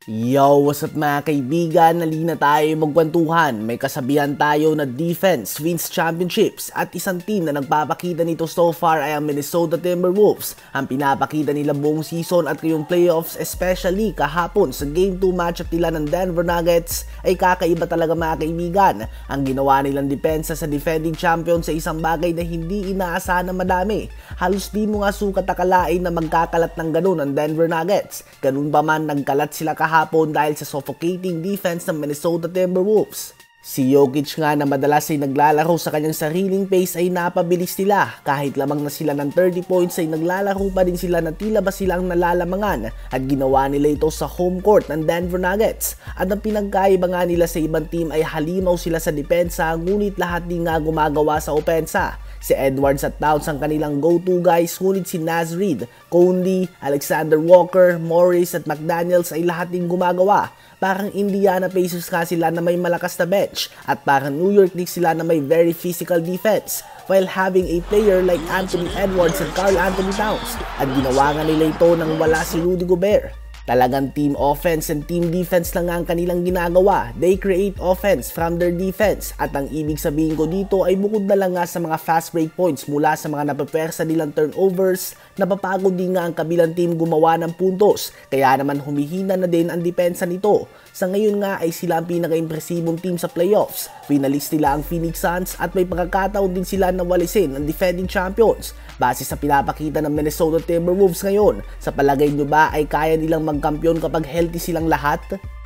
Yo, what's up mga kaibigan? Nalina tayo magkwentuhan. May kasabihan tayo na defense wins championships at isang team na nagpapakita nito so far ay ang Minnesota Timberwolves. Ang pinapakita nila buong season at ngayong playoffs, especially kahapon sa Game 2 matchup nila ng Denver Nuggets ay kakaiba talaga mga kaibigan. Ang ginawa nilang depensa sa defending champion sa isang bagay na hindi inaasahan na madami. Halos di mo nga sukat akalain na magkakalat ng ganun ang Denver Nuggets. Ganun pa man, nagkalat sila kahapon dahil sa suffocating defense ng Minnesota Timberwolves. Si Jokic nga na madalas ay naglalaro sa kanyang sariling pace ay napabilis nila. Kahit lamang na sila ng 30 points ay naglalaro pa din sila na tila ba silang nalalamangan at ginawa nila ito sa home court ng Denver Nuggets. At ang pinagkaiba nga nila sa ibang team ay halimaw sila sa depensa ngunit lahat din nga gumagawa sa opensa. Si Edwards at Towns ang kanilang go-to guys, ngunit si Naz Reid, Conley, Alexander Walker, Morris at McDaniels ay lahat din gumagawa. Parang Indiana Pacers ka sila na may malakas na bench at parang New York Knicks sila na may very physical defense while having a player like Anthony Edwards and Karl Anthony Towns at ginawa nga nila ito nang wala si Rudy Gobert. Talagang team offense and team defense lang ang kanilang ginagawa. They create offense from their defense. At ang ibig sabihin ko dito ay bukod na lang nga sa mga fast break points mula sa mga napapersa nilang turnovers, napapagod din nga ang kabilang team gumawa ng puntos. Kaya naman humihina na din ang depensa nito. Sa ngayon nga ay sila ang pinaka-impresibong team sa playoffs. Finalis nila ang Phoenix Suns at may pagkakataon din sila na walisin ang defending champions. Base sa pinapakita ng Minnesota Timberwolves ngayon, sa palagay nyo ba ay kaya nilang magkampiyon kapag healthy silang lahat?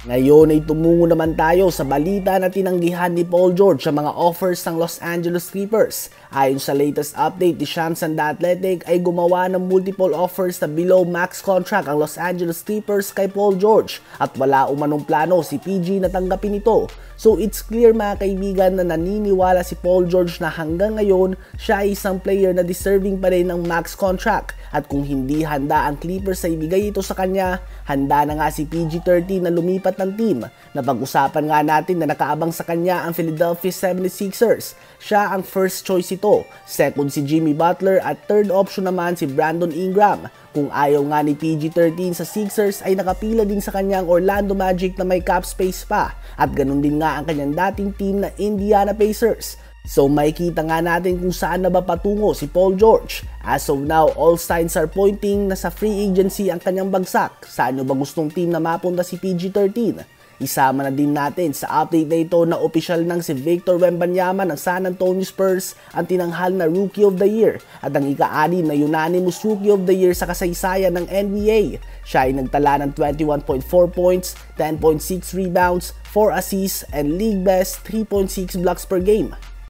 Ngayon ay tumungo naman tayo sa balita na tinanggihan ni Paul George sa mga offers ng Los Angeles Clippers. Ayon sa latest update ni Shams and The Athletic ay gumawa ng multiple offers na below max contract ang Los Angeles Clippers kay Paul George at wala umanong plano si PG na tanggapin ito. So it's clear mga kaibigan na naniniwala si Paul George na hanggang ngayon siya ay isang player na deserving pa rin ng max contract at kung hindi handa ang Clippers sa ibigay ito sa kanya, handa na nga si PG-13 na lumipat ng team. Napag-usapan nga natin na nakaabang sa kanya ang Philadelphia 76ers. Siya ang first choice ito, second si Jimmy Butler at third option naman si Brandon Ingram. Kung ayaw nga ni PG-13 sa Sixers ay nakapila din sa kanyang Orlando Magic na may cap space pa at ganun din nga ang kanyang dating team na Indiana Pacers. So makikita nga natin kung saan na ba patungo si Paul George. As of now, all signs are pointing na sa free agency ang kanyang bagsak. Saan nyo ba gustong team na mapunta si PG-13? Isama na din natin sa update na ito na opisyal ng si Victor Wembanyama ng San Antonio Spurs ang tinanghal na Rookie of the Year at ang ika-6 na unanimous Rookie of the Year sa kasaysayan ng NBA. Siya ay nagtala ng 21.4 points, 10.6 rebounds, 4 assists, and league best 3.6 blocks per game.